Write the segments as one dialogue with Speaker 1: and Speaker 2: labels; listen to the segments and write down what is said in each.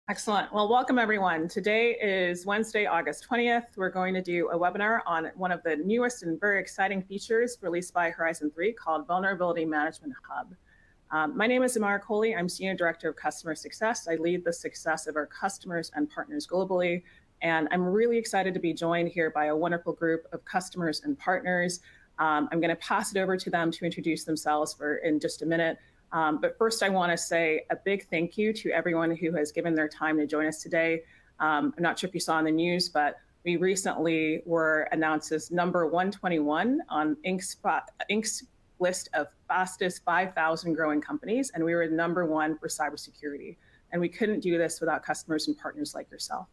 Speaker 1: Excellent. Well, welcome everyone. Today is Wednesday, August 20th. We're going to do a webinar on one of the newest and very exciting features released by Horizon 3 called Vulnerability Management Hub. My name is Amara Coley. I'm Senior Director of Customer Success. I lead the success of our customers and partners globally. And I'm really excited to be joined here by a wonderful group of customers and partners. I'm going to pass it over to them to introduce themselves in just a minute. But first, I want to say a big thank you to everyone who has given their time to join us today. I'm not sure if you saw in the news, but we recently were announced as number 121 on Inc.'s list of fastest 5,000 growing companies, and we were number one for cybersecurity. And we couldn't do this without customers and partners like yourself.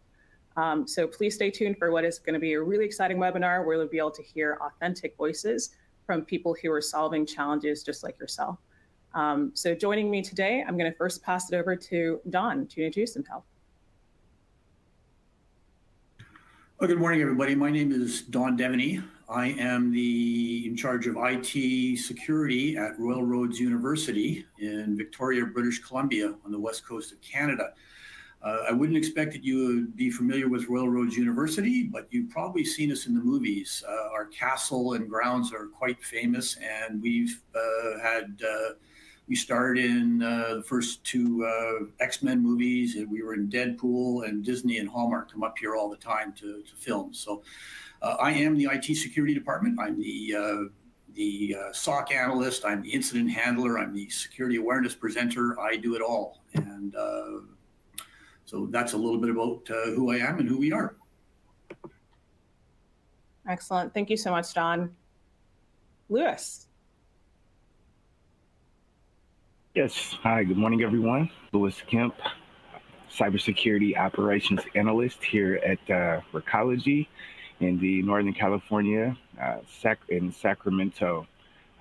Speaker 1: So please stay tuned for what is going to be a really exciting webinar where you'll be able to hear authentic voices from people who are solving challenges just like yourself. So joining me today, I'm going to first pass it over to Don to introduce himself.
Speaker 2: Well, good morning, everybody. My name is Don Devaney. I am in charge of IT security at Royal Roads University in Victoria, British Columbia on the west coast of Canada. I wouldn't expect that you would be familiar with Royal Roads University, but you've probably seen us in the movies. Our castle and grounds are quite famous, and we've we starred in the first two X-Men movies, and we were in Deadpool, and Disney and Hallmark come up here all the time to film. So I am the IT security department. I'm the SOC analyst. I'm the incident handler. I'm the security awareness presenter. I do it all. And so that's a little bit about who I am and who we are.
Speaker 1: Excellent. Thank you so much, Don. Lewis.
Speaker 3: Yes. Hi, good morning, everyone. Lewis Kemp, Cybersecurity Operations Analyst here at Recology in the Northern California, in Sacramento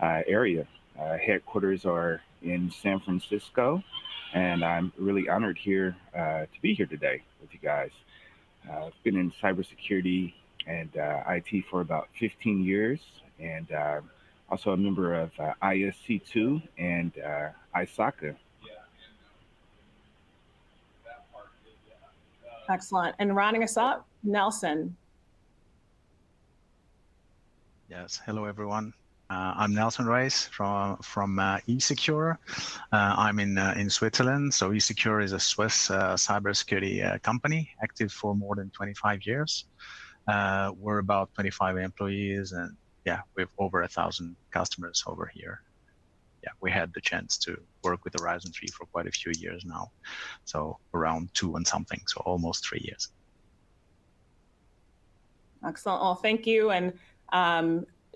Speaker 3: area. Headquarters are in San Francisco, and I'm really honored here to be here today with you guys. I've been in cybersecurity and IT for about 15 years, and also a member of ISC2 and ISACA.
Speaker 1: Excellent. And rounding us up, Nelson.
Speaker 4: Yes. Hello, everyone. I'm Nelson Reis from eSecure. I'm in Switzerland. So eSecure is a Swiss cybersecurity company, active for more than 25 years. We're about 25 employees, and yeah, we have over 1,000 customers over here. Yeah, we had the chance to work with Horizon 3 for quite a few years now. So around 2 and something, so almost 3 years.
Speaker 1: Excellent. Well, thank you. And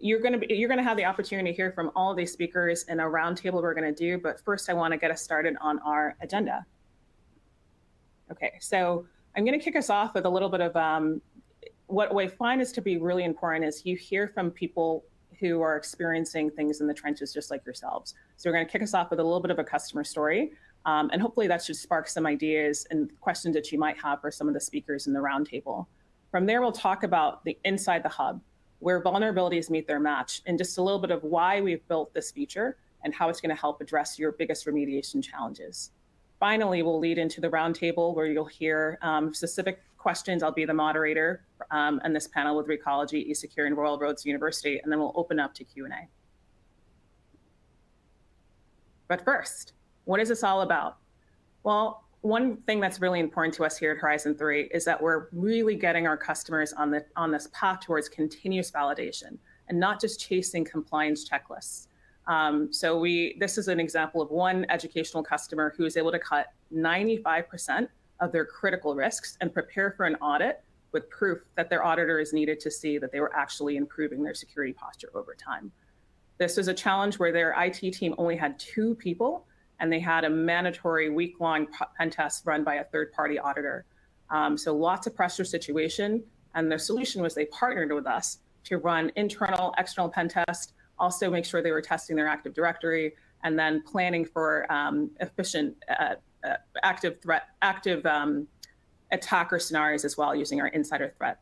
Speaker 1: you're going to have the opportunity to hear from all of these speakers in a roundtable we're going to do. But first, I want to get us started on our agenda. Okay, so I'm going to kick us off with a little bit of what I find is to be really important is you hear from people who are experiencing things in the trenches just like yourselves. So we're going to kick us off with a little bit of a customer story. And hopefully that should spark some ideas and questions that you might have for some of the speakers in the roundtable. From there, we'll talk about the inside the hub, where vulnerabilities meet their match, and just a little bit of why we've built this feature and how it's going to help address your biggest remediation challenges. Finally, we'll lead into the roundtable where you'll hear specific questions. I'll be the moderator on this panel with Recology, eSecure, and Royal Roads University, and then we'll open up to Q&A. But first, what is this all about? Well, one thing that's really important to us here at Horizon 3 is that we're really getting our customers on this path towards continuous validation and not just chasing compliance checklists. So this is an example of one educational customer who is able to cut 95% of their critical risks and prepare for an audit with proof that their auditor is needed to see that they were actually improving their security posture over time. This was a challenge where their IT team only had 2 people, and they had a mandatory week-long pen test run by a third-party auditor. So lots of pressure situation, and the solution was they partnered with us to run internal, external pen tests, also make sure they were testing their Active Directory, and then planning for efficient active attacker scenarios as well using our insider threat.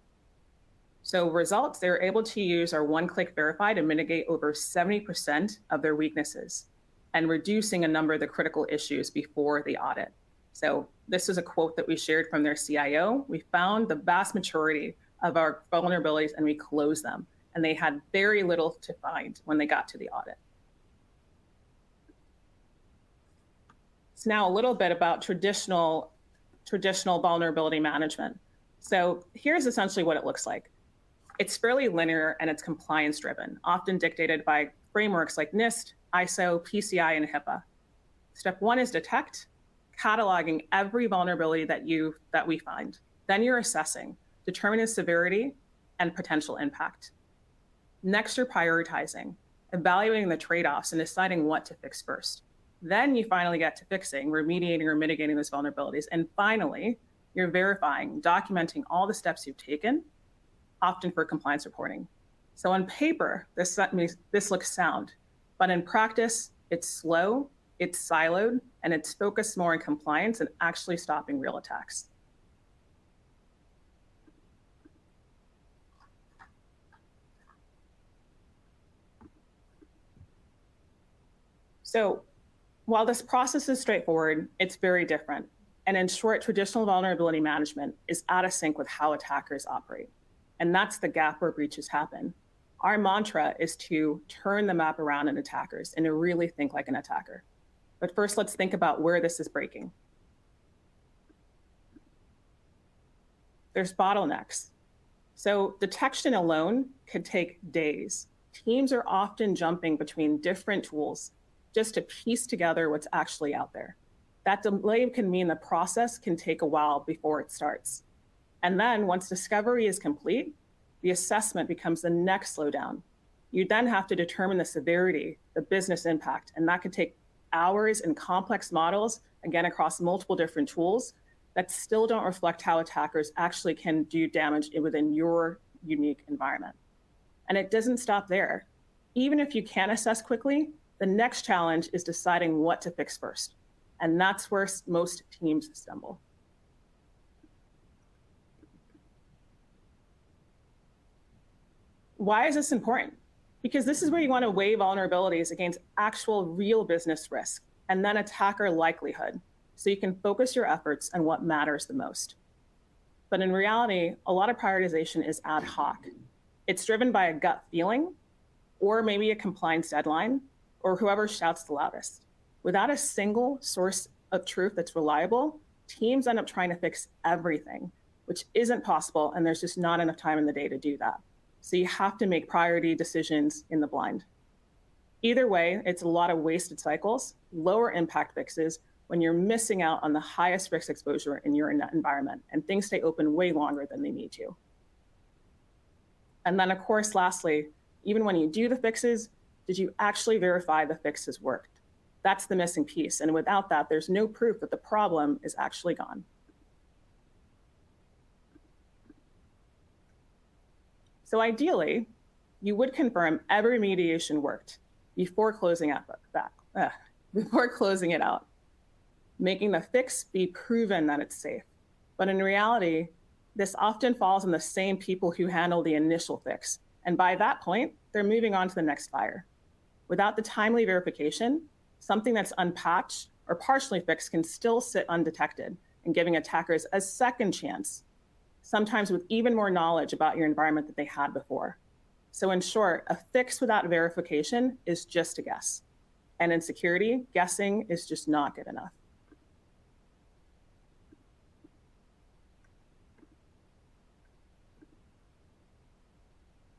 Speaker 1: So results, they were able to use our one-click verify to mitigate over 70% of their weaknesses and reducing a number of the critical issues before the audit. So this is a quote that we shared from their CIO. We found the vast majority of our vulnerabilities and we closed them. And they had very little to find when they got to the audit. So now a little bit about traditional vulnerability management. So here's essentially what it looks like. It's fairly linear and it's compliance driven, often dictated by frameworks like NIST, ISO, PCI, and HIPAA. Step one is detect, cataloging every vulnerability that we find. Then you're assessing, determining severity and potential impact. Next, you're prioritizing, evaluating the trade-offs and deciding what to fix first. Then you finally get to fixing, remediating or mitigating those vulnerabilities. And finally, you're verifying, documenting all the steps you've taken, often for compliance reporting. So on paper, this looks sound, but in practice, it's slow, it's siloed, and it's focused more on compliance and actually stopping real attacks. So while this process is straightforward, it's very different. And in short, traditional vulnerability management is out of sync with how attackers operate. And that's the gap where breaches happen. Our mantra is to turn the map around in attackers and to really think like an attacker. But first, let's think about where this is breaking. There's bottlenecks. So detection alone could take days. Teams are often jumping between different tools just to piece together what's actually out there. That delay can mean the process can take a while before it starts. And then once discovery is complete, the assessment becomes the next slowdown. You then have to determine the severity, the business impact, and that could take hours and complex models, again, across multiple different tools that still don't reflect how attackers actually can do damage within your unique environment. And it doesn't stop there. Even if you can assess quickly, the next challenge is deciding what to fix first. And that's where most teams stumble. Why is this important? Because this is where you want to weigh vulnerabilities against actual real business risk and then attacker likelihood, so you can focus your efforts on what matters the most. But in reality, a lot of prioritization is ad hoc. It's driven by a gut feeling, or maybe a compliance deadline, or whoever shouts the loudest. Without a single source of truth that's reliable, teams end up trying to fix everything, which isn't possible, and there's just not enough time in the day to do that. So you have to make priority decisions in the blind. Either way, it's a lot of wasted cycles, lower impact fixes when you're missing out on the highest risk exposure in your environment, and things stay open way longer than they need to. And then of course, lastly, even when you do the fixes, did you actually verify the fixes worked? That's the missing piece. And without that, there's no proof that the problem is actually gone. So ideally, you would confirm every remediation worked before closing it out, making the fix be proven that it's safe. But in reality, this often falls on the same people who handle the initial fix. And by that point, they're moving on to the next fire. Without the timely verification, something that's unpatched or partially fixed can still sit undetected and giving attackers a second chance, sometimes with even more knowledge about your environment than they had before. So in short, a fix without verification is just a guess. And in security, guessing is just not good enough.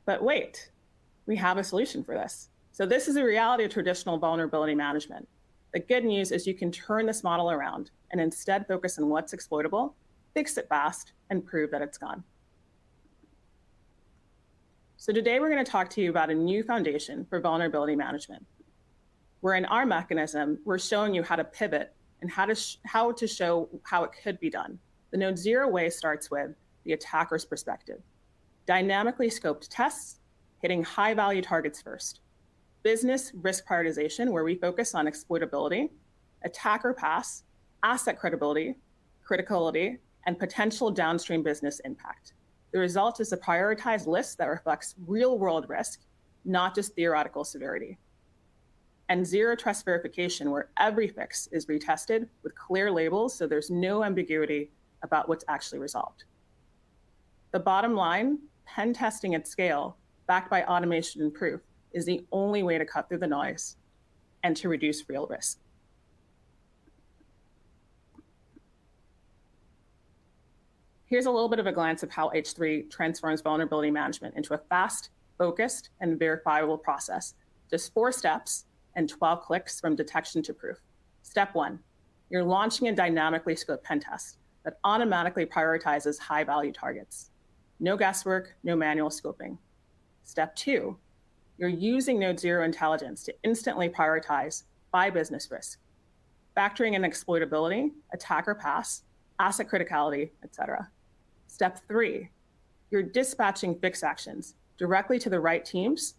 Speaker 1: But wait, we have a solution for this. So this is the reality of traditional vulnerability management. The good news is you can turn this model around and instead focus on what's exploitable, fix it fast, and prove that it's gone. So today we're going to talk to you about a new foundation for vulnerability management, where in our mechanism, we're showing you how to pivot and how to show how it could be done. The NodeZero way starts with the attacker's perspective. Dynamically scoped tests, hitting high-value targets first. Business risk prioritization, where we focus on exploitability, attacker pass, asset credibility, criticality, and potential downstream business impact. The result is a prioritized list that reflects real-world risk, not just theoretical severity. and zero trust verification, where every fix is retested with clear labels so there's no ambiguity about what's actually resolved. The bottom line, pen testing at scale, backed by automation and proof, is the only way to cut through the noise and to reduce real risk. Here's a little bit of a glance of how H3 transforms vulnerability management into a fast, focused, and verifiable process. Just 4 steps and 12 clicks from detection to proof. Step 1, you're launching a dynamically scoped pen test that automatically prioritizes high-value targets. No guesswork, no manual scoping. Step 2, you're using NodeZero intelligence to instantly prioritize by business risk, factoring in exploitability, attacker pass, asset criticality, etc. Step 3, you're dispatching fix actions directly to the right teams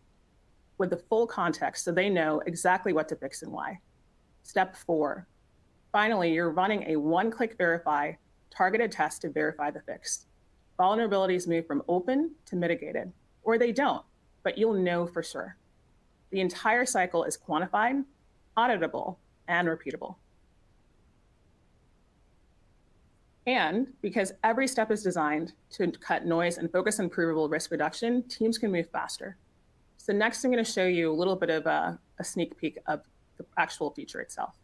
Speaker 1: with the full context so they know exactly what to fix and why. Step 4, finally, you're running a one-click verify targeted test to verify the fix. Vulnerabilities move from open to mitigated, or they don't, but you'll know for sure. The entire cycle is quantified, auditable, and repeatable. And because every step is designed to cut noise and focus on provable risk reduction, teams can move faster. So next, I'm going to show you a little bit of a sneak peek of the actual feature itself.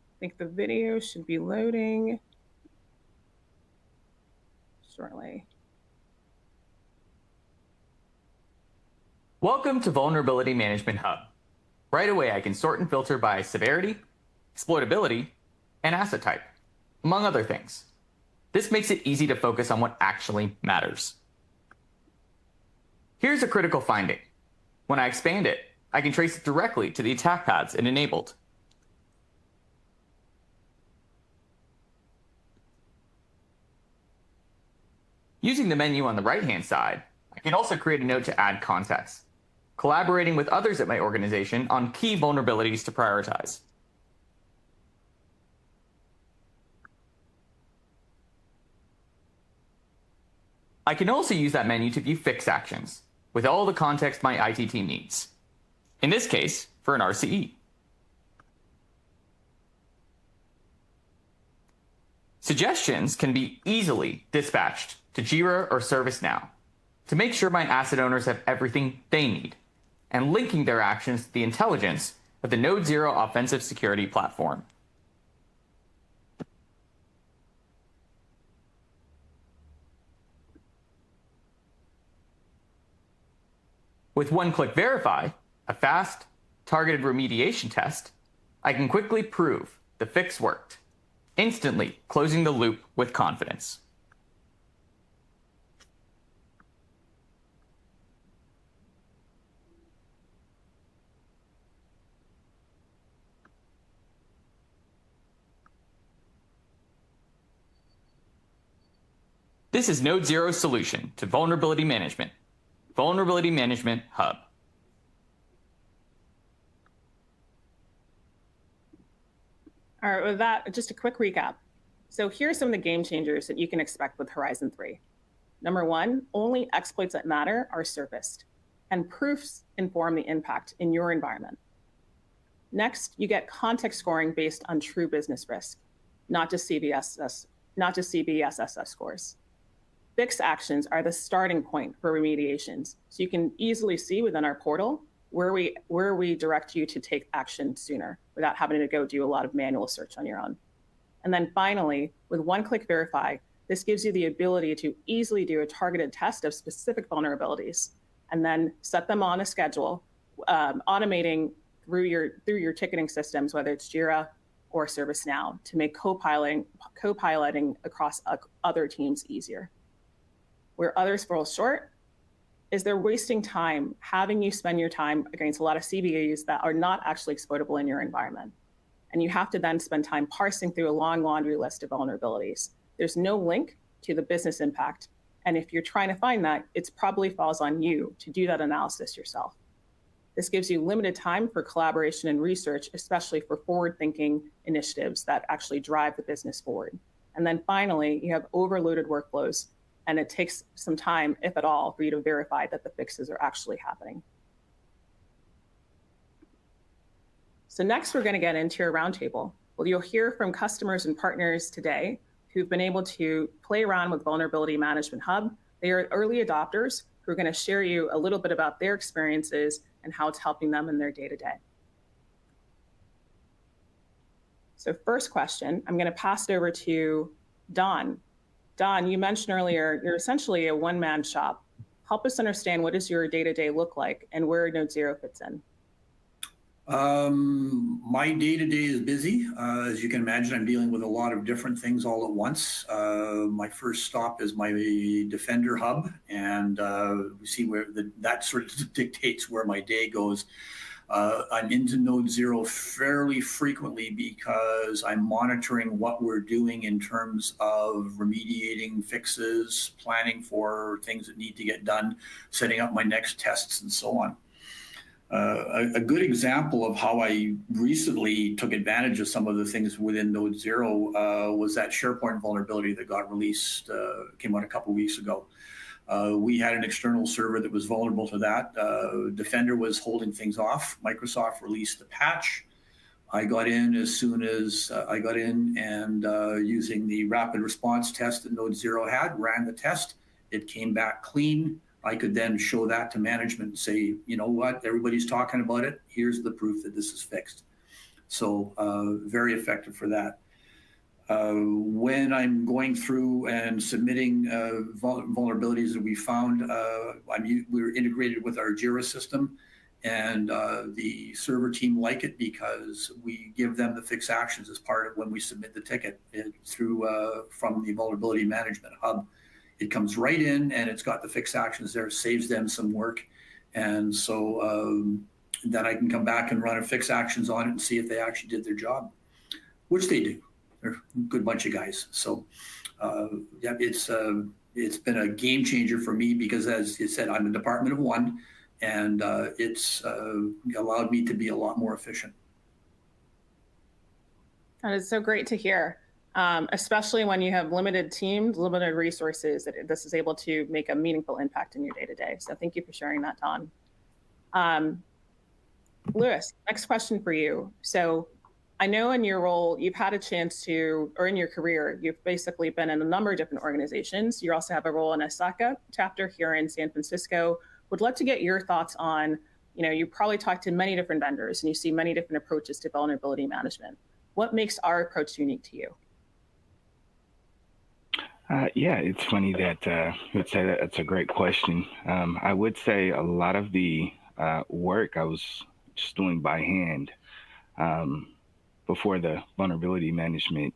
Speaker 1: I think the video should be loading shortly.
Speaker 5: Welcome to Vulnerability Management Hub. Right away, I can sort and filter by severity, exploitability, and asset type, among other things. This makes it easy to focus on what actually matters. Here's a critical finding. When I expand it, I can trace it directly to the attack paths it enabled. Using the menu on the right-hand side, I can also create a note to add context, collaborating with others at my organization on key vulnerabilities to prioritize. I can also use that menu to view fix actions, with all the context my IT team needs. In this case, for an RCE. Suggestions can be easily dispatched to Jira or ServiceNow to make sure my asset owners have everything they need, and linking their actions to the intelligence of the NodeZero offensive security platform. With one-click verify, a fast, targeted remediation test, I can quickly prove the fix worked, instantly closing the loop with confidence. This is NodeZero's solution to vulnerability management, Vulnerability Management Hub.
Speaker 1: All right, with that, just a quick recap. So here are some of the game changers that you can expect with Horizon 3. Number 1, only exploits that matter are surfaced, and proofs inform the impact in your environment. Next, you get context scoring based on true business risk, not just CVSS scores. Fix actions are the starting point for remediations, so you can easily see within our portal where we direct you to take action sooner without having to go do a lot of manual search on your own. And then finally, with one-click verify, this gives you the ability to easily do a targeted test of specific vulnerabilities and then set them on a schedule, automating through your ticketing systems, whether it's Jira or ServiceNow, to make co-piloting across other teams easier. Where others fall short is they're wasting time having you spend your time against a lot of CVEs that are not actually exploitable in your environment. And you have to then spend time parsing through a long laundry list of vulnerabilities. There's no link to the business impact. And if you're trying to find that, it probably falls on you to do that analysis yourself. This gives you limited time for collaboration and research, especially for forward-thinking initiatives that actually drive the business forward. And then finally, you have overloaded workflows, and it takes some time, if at all, for you to verify that the fixes are actually happening. So next, we're going to get into your roundtable. Well, you'll hear from customers and partners today who've been able to play around with Vulnerability Management Hub. They are early adopters who are going to share you a little bit about their experiences and how it's helping them in their day-to-day. So first question, I'm going to pass it over to Don. Don, you mentioned earlier, you're essentially a one-man shop. Help us understand, what does your day-to-day look like and where NodeZero fits in?
Speaker 2: My day-to-day is busy. As you can imagine, I'm dealing with a lot of different things all at once. My first stop is my Defender hub, and we see where that sort of dictates where my day goes. I'm into NodeZero fairly frequently because I'm monitoring what we're doing in terms of remediating fixes, planning for things that need to get done, setting up my next tests, and so on. A good example of how I recently took advantage of some of the things within NodeZero was that SharePoint vulnerability that got released, came out a couple of weeks ago. We had an external server that was vulnerable to that. Defender was holding things off. Microsoft released the patch. I got in as soon as I got in, and using the rapid response test that NodeZero had, ran the test. It came back clean. I could then show that to management and say, you know what, everybody's talking about it. Here's the proof that this is fixed. So very effective for that. When I'm going through and submitting vulnerabilities that we found, we're integrated with our JIRA system, and the server team like it because we give them the fix actions as part of when we submit the ticket from the Vulnerability Management Hub. It comes right in, and it's got the fix actions there, saves them some work. And so then I can come back and run a fix actions on it and see if they actually did their job, which they do. They're a good bunch of guys. So yeah, it's been a game changer for me because, as you said, I'm a department of one, and it's allowed me to be a lot more efficient.
Speaker 1: That is so great to hear. Especially when you have limited teams, limited resources, that this is able to make a meaningful impact in your day-to-day. So thank you for sharing that, Don. Lewis, next question for you. So I know in your role, you've had a chance to, or in your career, you've basically been in a number of different organizations. You also have a role in a SACA chapter here in San Francisco. Would love to get your thoughts on, you probably talk to many different vendors and you see many different approaches to vulnerability management. What makes our approach unique to you?
Speaker 3: Yeah, it's funny that you would say that. That's a great question. I would say a lot of the work I was just doing by hand before the vulnerability management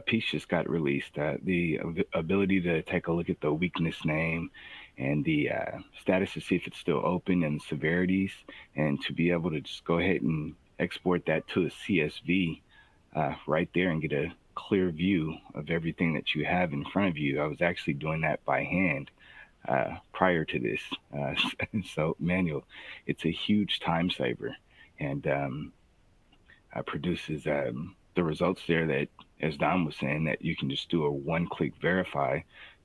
Speaker 3: piece just got released. The ability to take a look at the weakness name and the status to see if it's still open and severities, and to be able to just go ahead and export that to a CSV right there and get a clear view of everything that you have in front of you. I was actually doing that by hand prior to this. So manual, it's a huge time saver, and produces the results there that, as Don was saying, that you can just do a one-click verify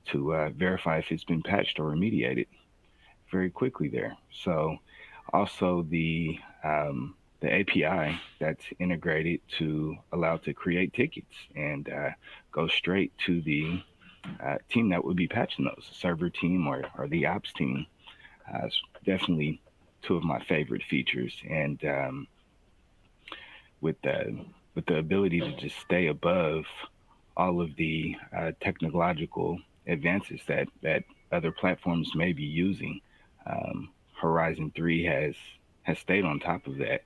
Speaker 3: to verify if it's been patched or remediated very quickly there. So also the API that's integrated to allow to create tickets and go straight to the team that would be patching those, server team or the ops team. It's definitely two of my favorite features. And with the ability to just stay above all of the technological advances that other platforms may be using, Horizon 3 has stayed on top of that.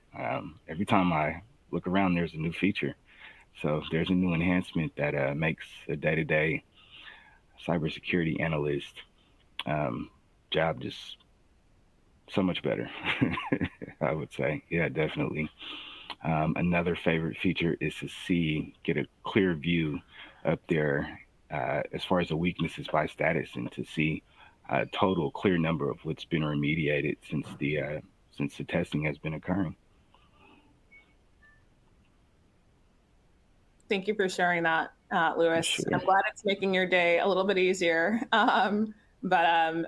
Speaker 3: Every time I look around, there's a new feature. So there's a new enhancement that makes a day-to-day cybersecurity analyst job just so much better, I would say. Yeah, definitely. Another favorite feature is to get a clear view up there as far as the weaknesses by status, and to see a total clear number of what's been remediated since since the testing has been occurring.
Speaker 1: Thank you for sharing that, Louis.
Speaker 3: Sure.
Speaker 1: I'm glad it's making your day a little bit easier. But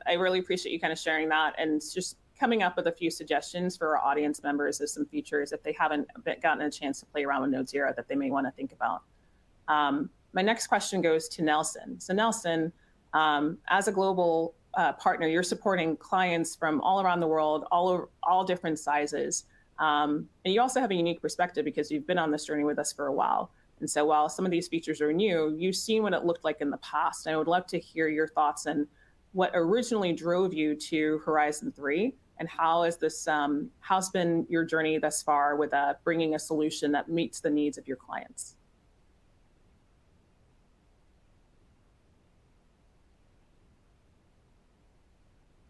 Speaker 1: I really appreciate you kind of sharing that and just coming up with a few suggestions for our audience members of some features if they haven't gotten a chance to play around with NodeZero that they may want to think about. My next question goes to Nelson. So Nelson, as a global partner, you're supporting clients from all around the world, all different sizes. And you also have a unique perspective because you've been on this journey with us for a while. And so while some of these features are new, you've seen what it looked like in the past. And I would love to hear your thoughts on what originally drove you to Horizon 3 and how is this, how's been your journey thus far with bringing a solution that meets the needs of your clients?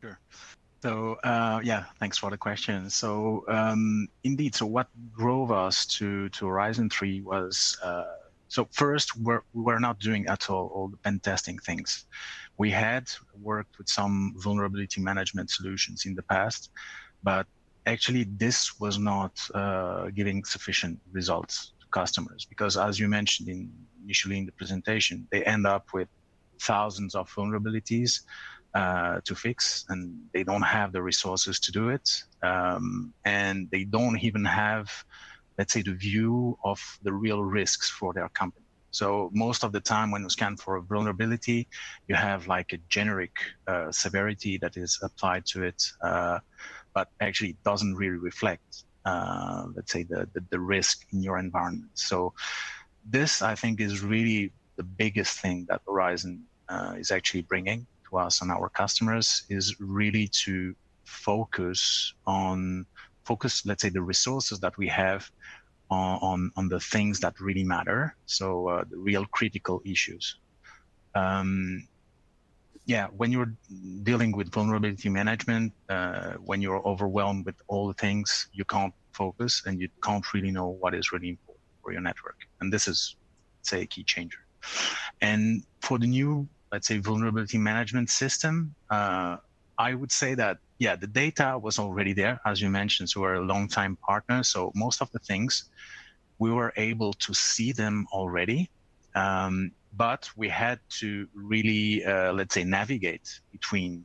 Speaker 4: Sure. So yeah, thanks for the question. So indeed, so what drove us to Horizon 3 was, so first, we're not doing at all the pen testing things. We had worked with some vulnerability management solutions in the past, but actually this was not giving sufficient results to customers because as you mentioned initially in the presentation, they end up with thousands of vulnerabilities to fix, and they don't have the resources to do it. And they don't even have, let's say, the view of the real risks for their company. So most of the time when you scan for a vulnerability, you have like a generic severity that is applied to it, but actually it doesn't really reflect, let's say, the risk in your environment. So this, I think, is really the biggest thing that Horizon is actually bringing to us and our customers is really to focus, let's say, the resources that we have on the things that really matter. So the real critical issues. Yeah, when you're dealing with vulnerability management, when you're overwhelmed with all the things, you can't focus and you can't really know what is really important for your network. And this is, say, a key changer. And for the new, let's say, vulnerability management system, I would say that, yeah, the data was already there, as you mentioned, so we're a long-time partner. So most of the things, we were able to see them already, but we had to really, let's say, navigate between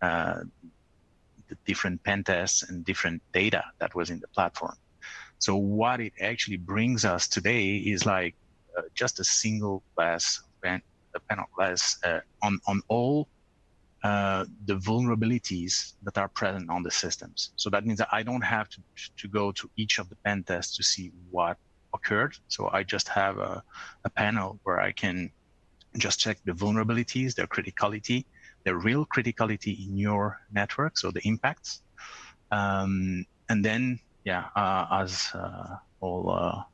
Speaker 4: the different pen tests and different data that was in the platform. So what it actually brings us today is like just a single glass panel glass on all the vulnerabilities that are present on the systems. So that means that I don't have to go to each of the pen tests to see what occurred. So I just have a panel where I can just check the vulnerabilities, their criticality, their real criticality in your network, so the impacts. And then, yeah, as all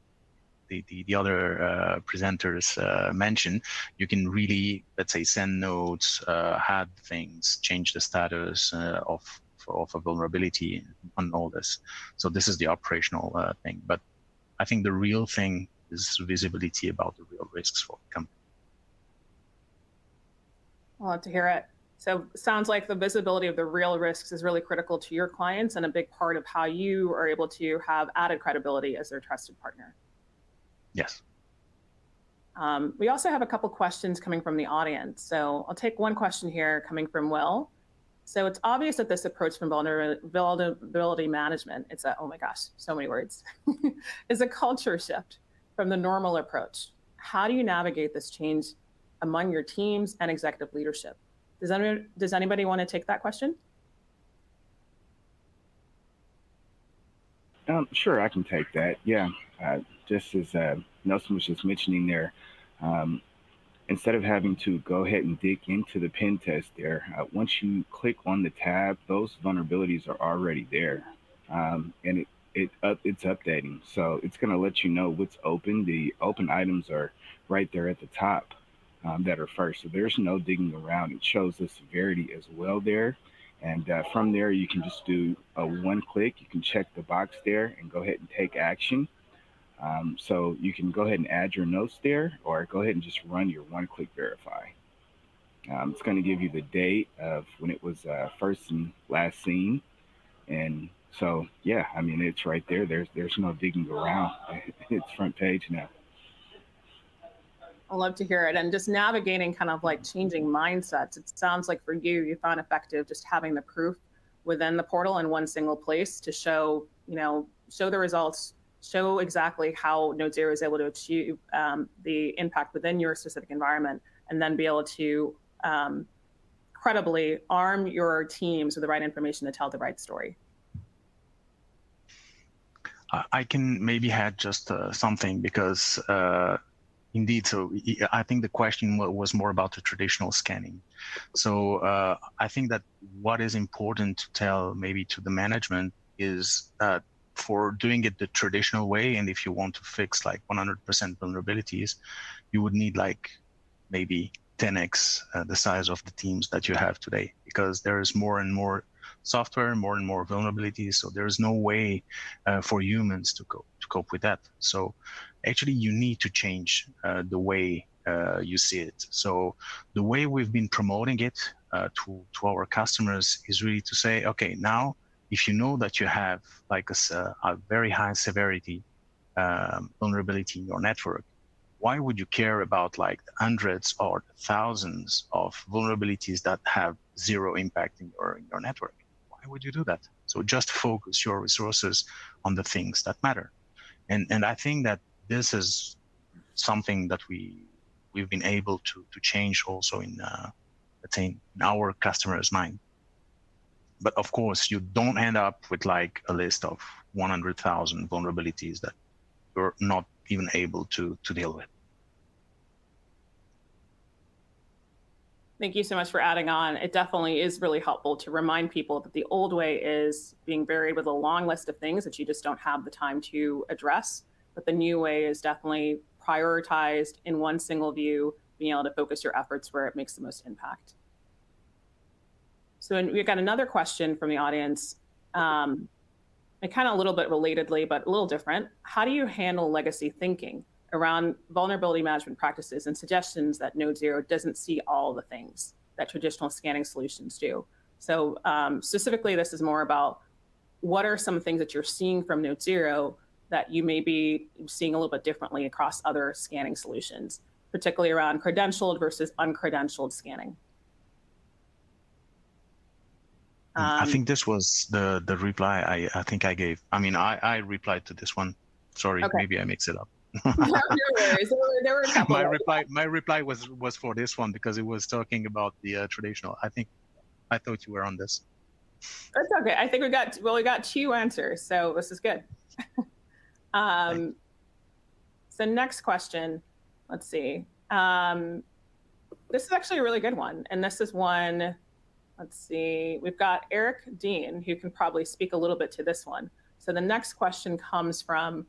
Speaker 4: the other presenters mentioned, you can really, let's say, send notes, add things, change the status of a vulnerability on all this. So this is the operational thing. But I think the real thing is visibility about the real risks for the company.
Speaker 1: I'll love to hear it. So it sounds like the visibility of the real risks is really critical to your clients and a big part of how you are able to have added credibility as their trusted partner.
Speaker 4: Yes.
Speaker 1: We also have a couple questions coming from the audience. So I'll take one question here coming from Will. So it's obvious that this approach from vulnerability management, it's a, oh my gosh, so many words, is a culture shift from the normal approach. How do you navigate this change among your teams and executive leadership? Does anybody want to take that question?
Speaker 3: Sure, I can take that. Yeah, just as Nelson was just mentioning there, instead of having to go ahead and dig into the pen test there, once you click on the tab, those vulnerabilities are already there, and it's updating. So it's going to let you know what's open. The open items are right there at the top that are first. So there's no digging around. It shows the severity as well there. And from there, you can just do a one click. You can check the box there and go ahead and take action. So you can go ahead and add your notes there, or go ahead and just run your one-click verify. It's going to give you the date of when it was first and last seen, and So yeah, I mean, it's right there. There's no digging around. It's front page now.
Speaker 1: I love to hear it. And just navigating kind of like changing mindsets. It sounds like for you, you found effective just having the proof within the portal in one single place to show, show the results, show exactly how NodeZero is able to achieve the impact within your specific environment, and then be able to credibly arm your teams with the right information to tell the right story.
Speaker 4: I can maybe add just something, because indeed, so I think the question was more about the traditional scanning. So I think that what is important to tell maybe to the management is that for doing it the traditional way, and if you want to fix like 100% vulnerabilities, you would need like maybe 10x the size of the teams that you have today, because there is more and more software, more and more vulnerabilities. So there's no way for humans to cope with that. So actually, you need to change the way you see it. So the way we've been promoting it to our customers is really to say, okay, now if you know that you have like a very high severity vulnerability in your network, why would you care about like the hundreds or thousands of vulnerabilities that have zero impact in your network? Why would you do that? So just focus your resources on the things that matter. And I think that this is something that we've been able to change also in let's say in our customers' mind. But of course, you don't end up with like a list of 100,000 vulnerabilities that you're not even able to deal with.
Speaker 1: Thank you so much for adding on. It definitely is really helpful to remind people that the old way is being buried with a long list of things that you just don't have the time to address. But the new way is definitely prioritized in one single view, being able to focus your efforts where it makes the most impact. So we've got another question from the audience, and kind of a little bit relatedly, but a little different. How do you handle legacy thinking around vulnerability management practices and suggestions that NodeZero doesn't see all the things that traditional scanning solutions do? So specifically, this is more about what are some things that you're seeing from NodeZero that you may be seeing a little bit differently across other scanning solutions, particularly around credentialed versus uncredentialed scanning.
Speaker 4: I think this was the reply I think I gave. I mean, I replied to this one. Sorry, okay. Maybe I mixed it up.
Speaker 1: No worries. There were a couple.
Speaker 4: My reply was for this one because it was talking about the traditional. I thought you were on this.
Speaker 1: That's okay. I think we got two answers, so this is good. So next question. Let's see. This is actually a really good one, and this is one. Let's see. We've got Eric Dean, who can probably speak a little bit to this one. So the next question comes from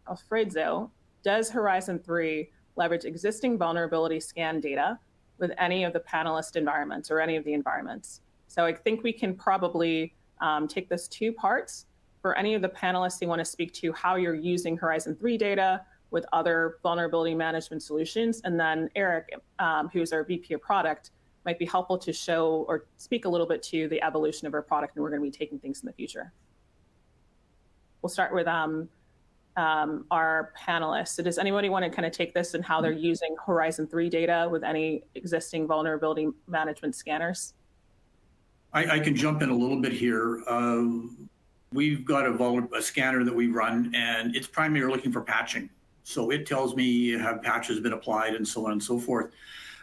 Speaker 1: Alfredo. Does Horizon 3 leverage existing vulnerability scan data with any of the panelist environments or any of the environments? So I think we can probably take this two parts. For any of the panelists who want to speak to how you're using Horizon 3 data with other vulnerability management solutions. And then Eric, who's our VP of product, might be helpful to show or speak a little bit to the evolution of our product and where we're going to be taking things in the future. We'll start with our panelists. So does anybody want to kind of take this and how they're using Horizon 3 data with any existing vulnerability management scanners?
Speaker 2: I can jump in a little bit here. We've got a scanner that we run, and it's primarily looking for patching. So it tells me have patches been applied and so on and so forth.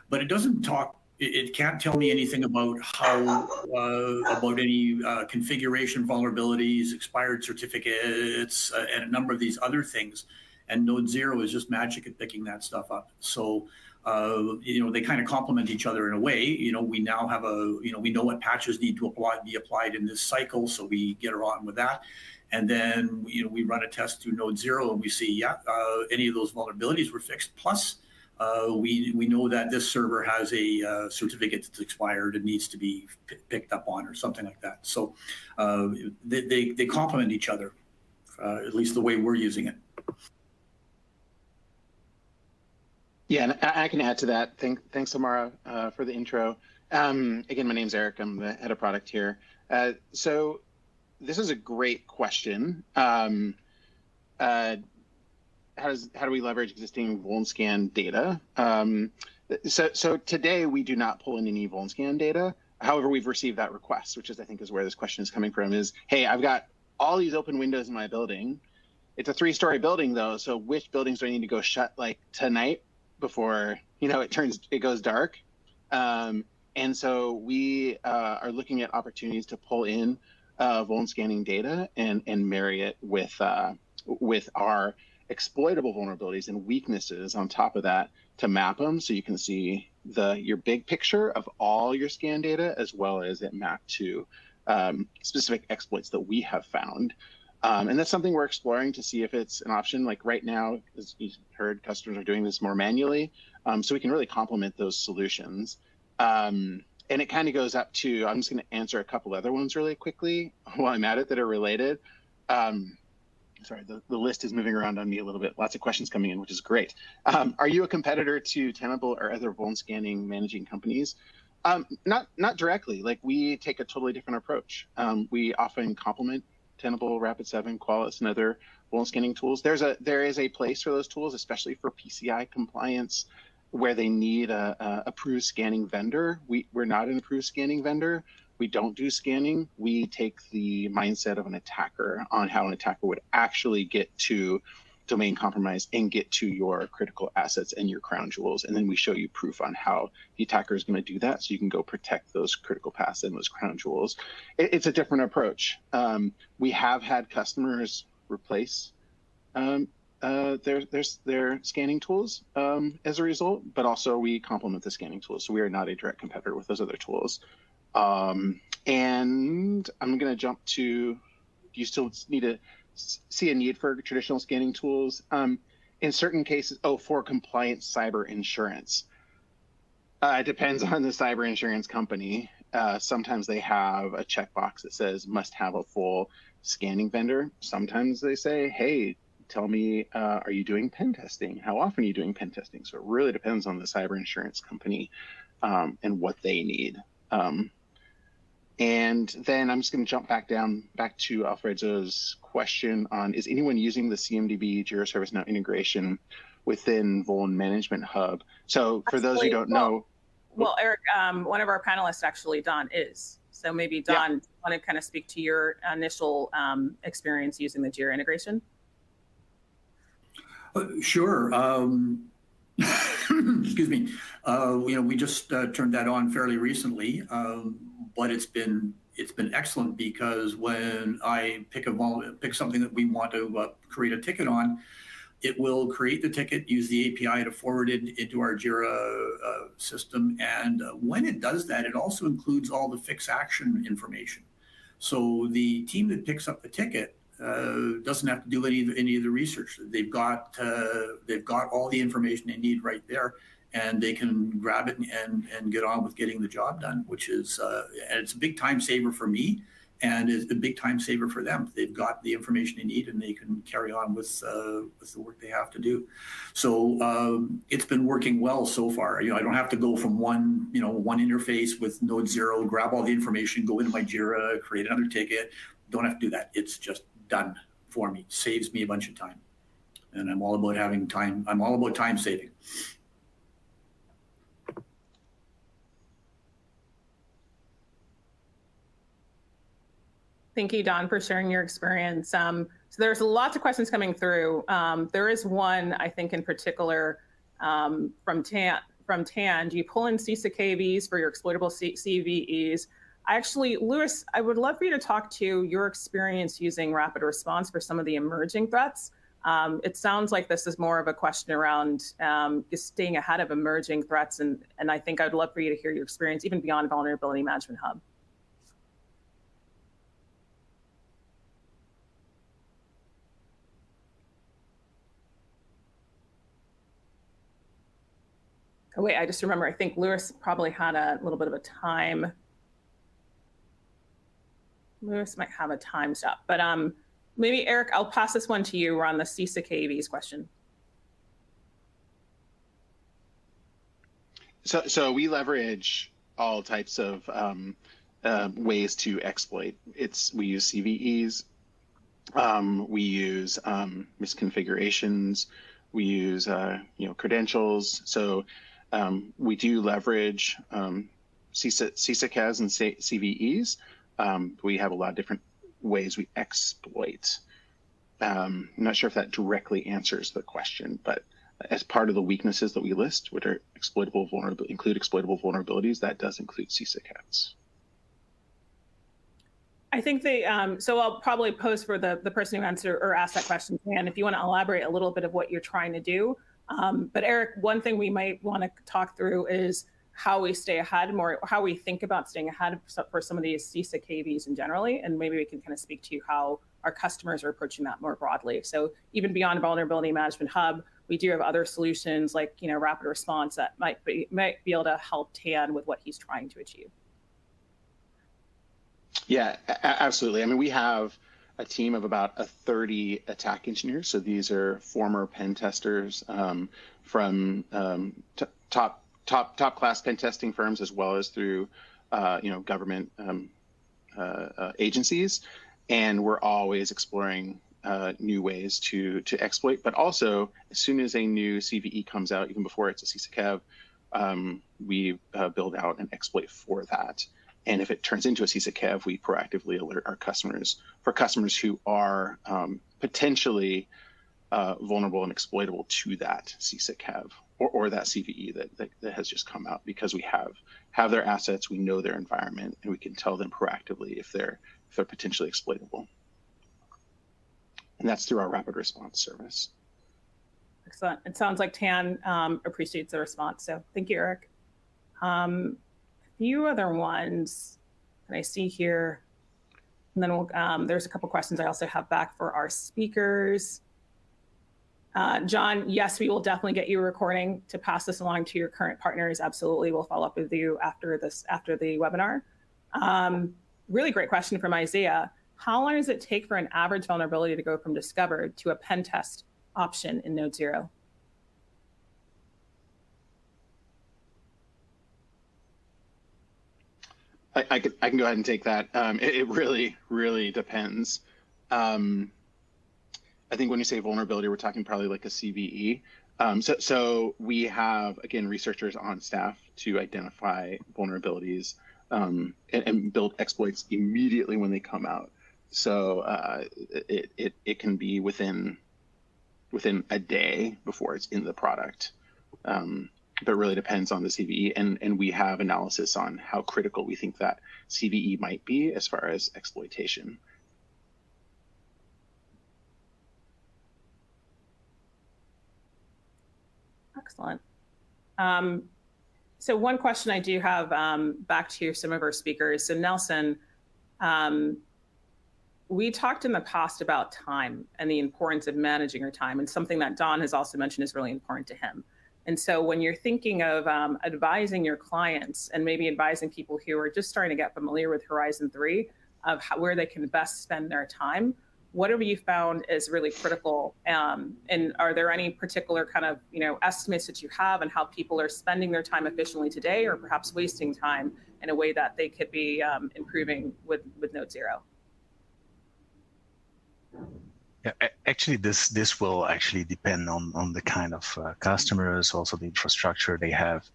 Speaker 2: But it doesn't talk. It can't tell me anything about how about any configuration vulnerabilities, expired certificates, and a number of these other things. And NodeZero is just magic at picking that stuff up. So they kind of complement each other in a way. We now have we know what patches need to be applied in this cycle, so we get on with that. And then we run a test through NodeZero, and we see any of those vulnerabilities were fixed. Plus, we know that this server has a certificate that's expired and needs to be picked up on or something like that. So they complement each other, at least the way we're using it.
Speaker 6: Yeah, and I can add to that. Thanks, Samara, for the intro. Again, my name's Eric. I'm the head of product here. So this is a great question. How do we leverage existing VulnScan data? So today we do not pull in any VulnScan data. However, we've received that request, which is, I think, is where this question is coming from, is, hey, I've got all these open windows in my building. It's a 3-story building though, so which buildings do I need to go shut like tonight before, you know, it goes dark? And so we are looking at opportunities to pull in vuln scanning data and marry it with our exploitable vulnerabilities and weaknesses on top of that to map them, so you can see your big picture of all your scan data, as well as it mapped to specific exploits that we have found. And that's something we're exploring to see if it's an option. Like right now, as you heard, customers are doing this more manually, so we can really complement those solutions. And it kind of goes up to, I'm just going to answer a couple other ones really quickly while I'm at it that are related. Sorry, the list is moving around on me a little bit. Lots of questions coming in, which is great. Are you a competitor to Tenable or other vuln scanning managing companies? Not directly. Like, we take a totally different approach. We often complement Tenable, Rapid7, Qualys, and other vuln scanning tools. There is a place for those tools, especially for PCI compliance, where they need a approved scanning vendor. We're not an approved scanning vendor. We don't do scanning. We take the mindset of an attacker on how an attacker would actually get to domain compromise and get to your critical assets and your crown jewels. And then we show you proof on how the attacker is going to do that, so you can go protect those critical paths and those crown jewels. It's a different approach. We have had customers replace their scanning tools as a result, but also we complement the scanning tools. So we are not a direct competitor with those other tools. And I'm going to jump to, do you still need to see a need for traditional scanning tools? In certain cases, for compliant cyber insurance. It depends on the cyber insurance company. Sometimes they have a checkbox that says must have a full scanning vendor. Sometimes they say, hey, tell me, are you doing pen testing? How often are you doing pen testing? So it really depends on the cyber insurance company and what they need. And then I'm just going to jump back to Alfredo's question on, is anyone using the CMDB Jira ServiceNow integration within Vuln Management Hub? So for those who don't know.
Speaker 1: Well, Eric, one of our panelists, actually, Don, is. So maybe Don, want to kind of speak to your initial experience using the Jira integration?
Speaker 2: Sure. Excuse me. We just turned that on fairly recently, but it's been excellent, because when I pick something that we want to create a ticket on, it will create the ticket, use the API to forward it into our Jira system, and when it does that, it also includes all the fix action information. So the team that picks up the ticket doesn't have to do any of the research. They've got all the information they need right there, and they can grab it and get on with getting the job done, which is and it's a big time saver for me, and it's a big time saver for them. They've got the information they need, and they can carry on with the work they have to do. So it's been working well so far. I don't have to go from one interface with NodeZero, grab all the information, go into my Jira, create another ticket. Don't have to do that. It's just done for me. Saves me a bunch of time, and I'm all about having time. I'm all about time saving.
Speaker 1: Thank you, Don, for sharing your experience. So there's lots of questions coming through. There is one, I think, in particular from Tan. Do you pull in CISO for your exploitable CVEs? Actually, Lewis, I would love for you to talk to your experience using rapid response for some of the emerging threats. It sounds like this is more of a question around just staying ahead of emerging threats, and I think I'd love for you to hear your experience even beyond Vulnerability Management Hub. Oh, wait, I just remember, I think Lewis probably had a little bit of a time. Lewis might have a time stop, but maybe Eric, I'll pass this one to you. We're on the CISO question. So
Speaker 6: we leverage all types of ways to exploit. We use CVEs, we use misconfigurations, we use credentials. So we do leverage CISO and CVEs. We have a lot of different ways we exploit. I'm not sure if that directly answers the question, but as part of the weaknesses that we list, which are include exploitable vulnerabilities, that does include CISO.
Speaker 1: I think so I'll probably pose for the person who answered or asked that question, and if you want to elaborate a little bit of what you're trying to do. But Eric, one thing we might want to talk through is how we stay ahead more, how we think about staying ahead for some of these CISO KVs in generally, and maybe we can kind of speak to how our customers are approaching that more broadly. So even beyond Vulnerability Management Hub, we do have other solutions like rapid response that might be able to help Tan with what he's trying to achieve.
Speaker 6: Yeah, absolutely. I mean, we have a team of about 30 attack engineers. So these are former pen testers from top class pen testing firms, as well as through government agencies. And we're always exploring new ways to exploit. But also, as soon as a new CVE comes out, even before it's a CISO we build out an exploit for that. And if it turns into a CISO we proactively alert our customers. For customers who are potentially vulnerable and exploitable to that CISO or that CVE that has just come out, because we have their assets, we know their environment, and we can tell them proactively if they're potentially exploitable. And that's through our rapid response service.
Speaker 1: Excellent. It sounds like Tan appreciates the response. So thank you, Eric. A few other ones that I see here. And then there's a couple questions I also have back for our speakers. John, yes, we will definitely get you a recording to pass this along to your current partners. Absolutely. We'll follow up with you after the webinar. Really great question from Isaiah. How long does it take for an average vulnerability to go from discovered to a pen test option in NodeZero?
Speaker 6: I can go ahead and take that. It really, really depends. I think when you say vulnerability, we're talking probably like a CVE. So we have, again, researchers on staff to identify vulnerabilities and build exploits immediately when they come out. So it can be within a day before it's in the product. But it really depends on the CVE, and we have analysis on how critical we think that CVE might be as far as exploitation.
Speaker 1: Excellent. So one question I do have back to some of our speakers. So Nelson, we talked in the past about time and the importance of managing your time, and something that Don has also mentioned is really important to him. And so when you're thinking of advising your clients and maybe advising people who are just starting to get familiar with Horizon 3 of where they can best spend their time, what have you found is really critical? And are there any particular kind of estimates that you have on how people are spending their time efficiently today, or perhaps wasting time in a way that they could be improving with NodeZero?
Speaker 4: Yeah, actually, this will actually depend on the kind of customers, also the infrastructure they have,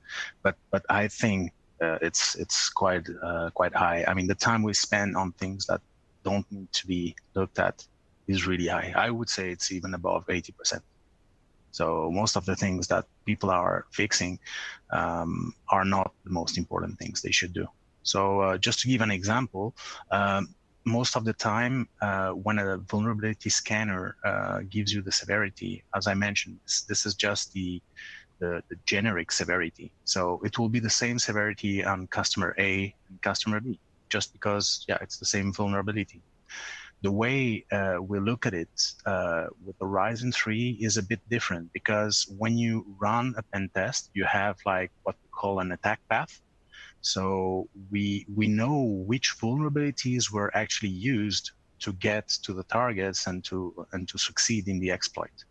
Speaker 4: but I think it's quite high. I mean, the time we spend on things that don't need to be looked at is really high. I would say it's even above 80%. So most of the things that people are fixing are not the most important things they should do. So just to give an example. Most of the time, when a vulnerability scanner gives you the severity, as I mentioned, this is just the generic severity. So it will be the same severity on customer A and customer B, just because, yeah, it's the same vulnerability. The way we look at it with Horizon 3 is a bit different, because when you run a pen test, you have like what we call an attack path. So we know which vulnerabilities were actually used to get to the targets and to succeed in the exploit.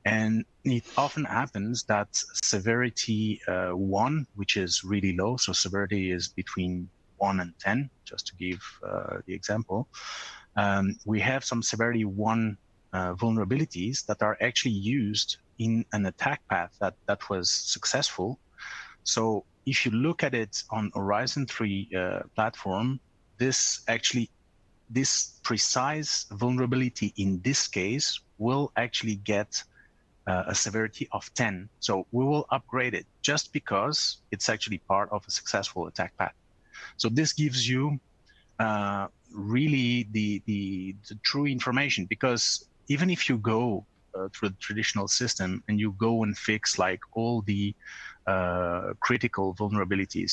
Speaker 4: And it often happens that severity 1, which is really low, so severity is between 1 and 10, just to give the example. We have some severity 1 vulnerabilities that are actually used in an attack path that was successful. So if you look at it on Horizon 3 platform, this precise vulnerability in this case will actually get a severity of 10. So we will upgrade it just because it's actually part of a successful attack path. So this gives you really the true information, because even if you go through the traditional system and you go and fix like all the critical vulnerabilities,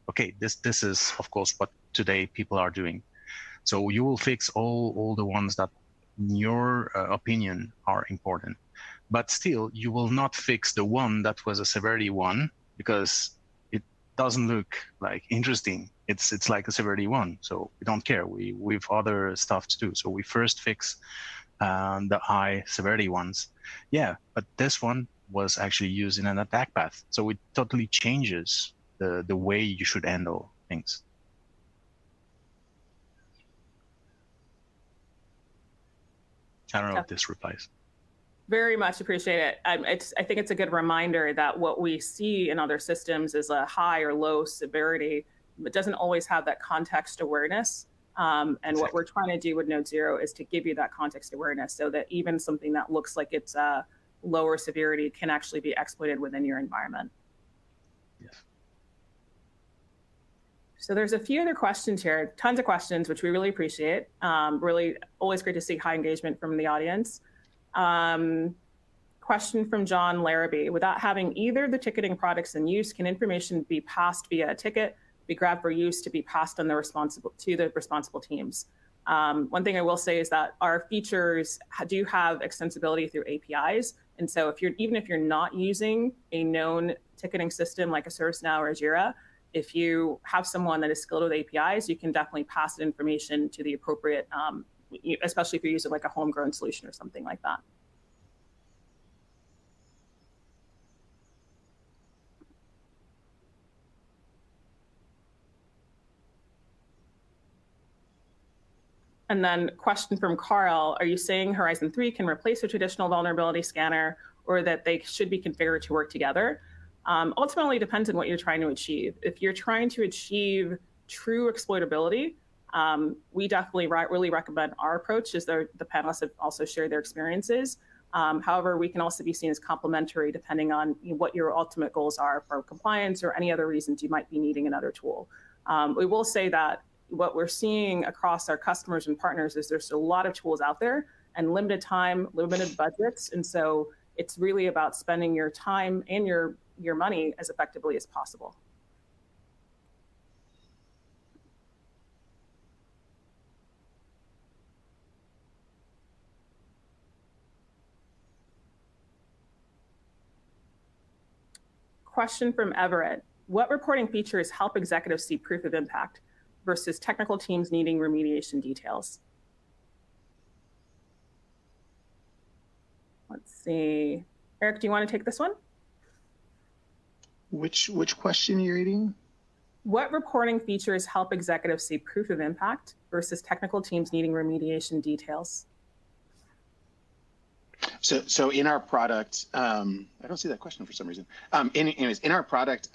Speaker 4: okay, this is of course what today people are doing. So you will fix all the ones that in your opinion are important, but still you will not fix the one that was a severity 1 because it doesn't look like interesting. It's like a severity 1, so we don't care. We've other stuff to do. So we first fix the high severity ones. Yeah, but this one was actually used in an attack path. So it totally changes the way you should handle things. I don't know if this replies.
Speaker 1: Very much appreciate it. I think it's a good reminder that what we see in other systems is a high or low severity. It doesn't always have that context awareness. And exactly. What we're trying to do with NodeZero is to give you that context awareness so that even something that looks like it's a lower severity can actually be exploited within your environment.
Speaker 4: Yes.
Speaker 1: So there's a few other questions here, tons of questions, which we really appreciate. Really always great to see high engagement from the audience. Question from John Larrabee. Without having either of the ticketing products in use, can information be passed via a ticket, be grabbed for use to be passed on the responsible teams? One thing I will say is that our features do have extensibility through APIs. And so even if you're not using a known ticketing system like a ServiceNow or a Jira, if you have someone that is skilled with APIs, you can definitely pass the information to the appropriate, especially if you're using like a homegrown solution or something like that. And then question from Carl, are you saying Horizon 3 can replace a traditional vulnerability scanner, or that they should be configured to work together? Ultimately, it depends on what you're trying to achieve. If you're trying to achieve true exploitability, we definitely really recommend our approach, as the panelists have also shared their experiences. However, we can also be seen as complementary depending on what your ultimate goals are for compliance or any other reasons you might be needing another tool. We will say that what we're seeing across our customers and partners is there's a lot of tools out there and limited time, limited budgets. And so it's really about spending your time and your money as effectively as possible. Question from Everett. What reporting features help executives see proof of impact versus technical teams needing remediation details? Let's see. Eric, do you want to take this one?
Speaker 6: Which question are you reading?
Speaker 1: What reporting features help executives see proof of impact versus technical teams needing remediation details?
Speaker 6: So in our product, I don't see that question for some reason. Anyways, in our product,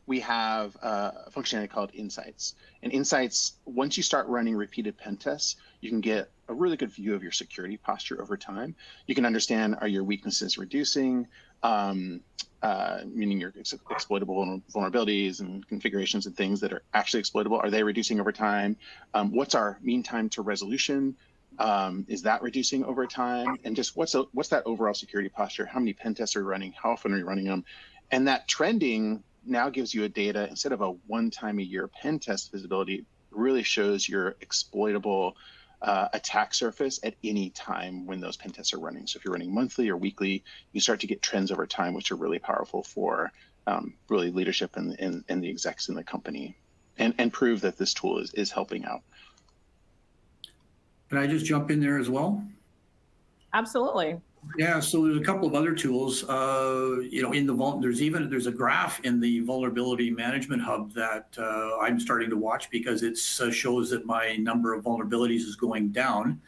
Speaker 6: we have a functionality called Insights. And Insights, once you start running repeated pen tests, you can get a really good view of your security posture over time. You can understand, are your weaknesses reducing, meaning your exploitable vulnerabilities and configurations and things that are actually exploitable, are they reducing over time? What's our mean time to resolution? Is that reducing over time? And just what's that overall security posture? How many pen tests are you running? How often are you running them? And that trending now gives you a data, instead of a one-time-a-year pen test visibility, really shows your exploitable attack surface at any time when those pen tests are running. So if you're running monthly or weekly, you start to get trends over time, which are really powerful for really leadership and the execs in the company, and prove that this tool is helping out.
Speaker 2: Can I just jump in there as well?
Speaker 1: Absolutely.
Speaker 2: Yeah, so there's a couple of other tools. In the there's a graph in the vulnerability management hub that I'm starting to watch because it shows that my number of vulnerabilities is going down.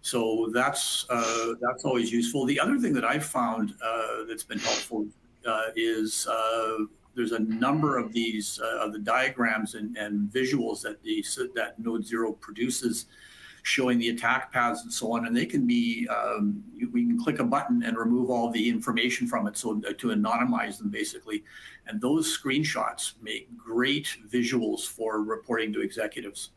Speaker 2: So that's always useful. The other thing that I've found that's been helpful is there's a number of these of the diagrams and visuals that NodeZero produces, showing the attack paths and so on, and they can be we can click a button and remove all the information from it, so to anonymize them basically, and those screenshots make great visuals for reporting to executives.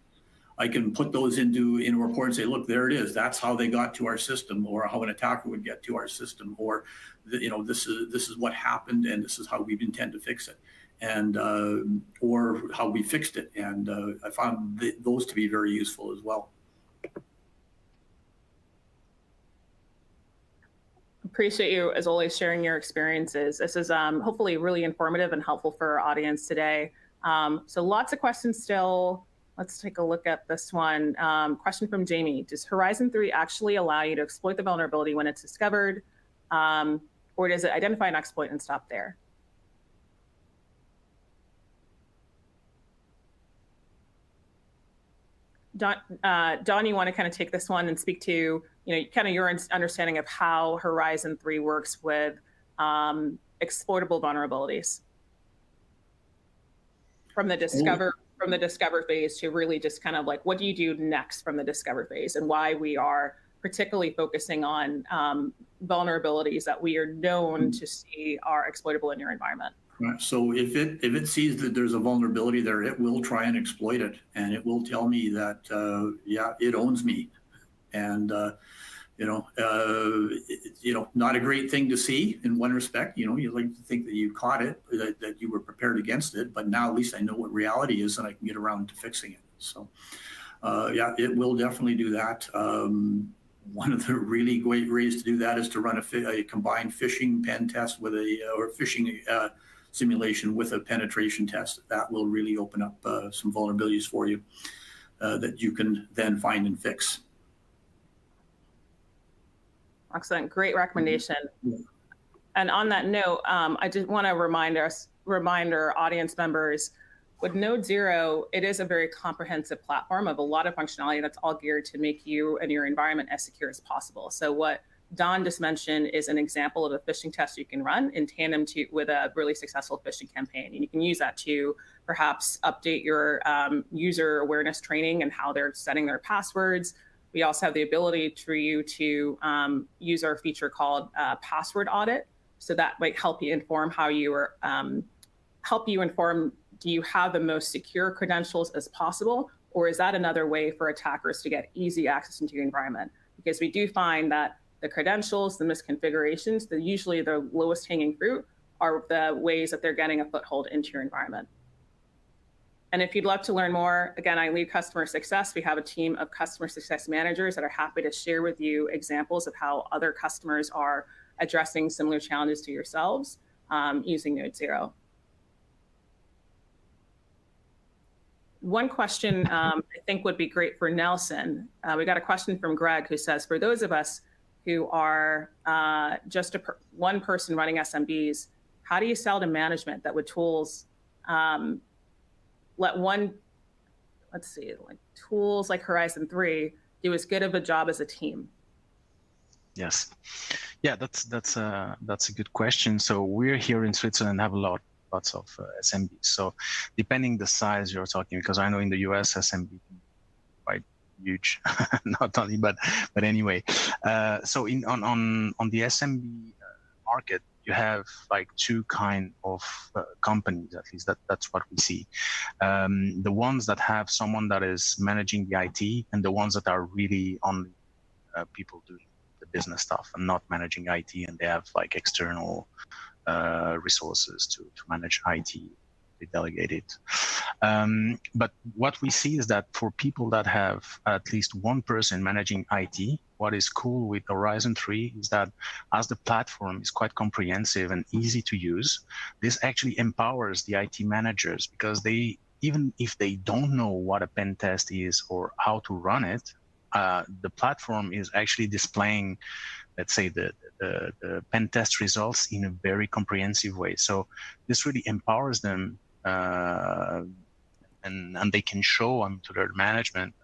Speaker 2: I can put those in a report and say, look, there it is. That's how they got to our system, or how an attacker would get to our system, or this is what happened, and this is how we intend to fix it, and or how we fixed it. And I found those to be very useful as well.
Speaker 1: Appreciate you, as always, sharing your experiences. This is hopefully really informative and helpful for our audience today. So lots of questions still. Let's take a look at this one. Question from Jamie. Does Horizon 3 actually allow you to exploit the vulnerability when it's discovered? Or does it identify an exploit and stop there? Don, you want to kind of take this one and speak to, kind of your understanding of how Horizon 3 works with exploitable vulnerabilities from the discover phase to really just kind of like, what do you do next from the discover phase, and why we are particularly focusing on vulnerabilities that we are known to see are exploitable in your environment.
Speaker 2: Right. So if it sees that there's a vulnerability there, it will try and exploit it, and it will tell me that it owns me, and not a great thing to see in one respect. You like to think that you caught it, that you were prepared against it, but now at least I know what reality is, and I can get around to fixing it. So it will definitely do that. One of the really great ways to do that is to run a combined phishing pen test with or phishing simulation with a penetration test. That will really open up some vulnerabilities for you that you can then find and fix.
Speaker 1: Excellent, great recommendation. And on that note, I just want to remind our audience members, with NodeZero, it is a very comprehensive platform of a lot of functionality that's all geared to make you and your environment as secure as possible. So what Don just mentioned is an example of a phishing test you can run in tandem with a really successful phishing campaign. And you can use that to perhaps update your user awareness training and how they're setting their passwords. We also have the ability for you to use our feature called password audit. So that might help you inform how you are, do you have the most secure credentials as possible? Or is that another way for attackers to get easy access into your environment? Because we do find that the credentials, the misconfigurations, usually the lowest hanging fruit are the ways that they're getting a foothold into your environment. And if you'd love to learn more, again, I lead customer success. We have a team of customer success managers that are happy to share with you examples of how other customers are addressing similar challenges to yourselves using NodeZero. One question I think would be great for Nelson. We got a question from Greg who says, for those of us who are just one person running SMBs, how do you sell to management that with tools tools like Horizon 3 do as good of a job as a team?
Speaker 4: Yes, yeah, that's a good question. So we're here in Switzerland, have lots of SMBs. So depending the size you're talking, because I know in the US SMB can be quite huge, not only, but anyway. So on the SMB market, you have like two kind of companies, at least that's what we see. The ones that have someone that is managing the IT, and the ones that are really only people doing the business stuff and not managing IT, and they have like external resources to manage IT. They delegate it. But what we see is that for people that have at least one person managing IT, what is cool with Horizon 3 is that as the platform is quite comprehensive and easy to use, this actually empowers the IT managers, because even if they don't know what a pen test is or how to run it, the platform is actually displaying let's say, the pen test results in a very comprehensive way. So this really empowers them, and they can show to their management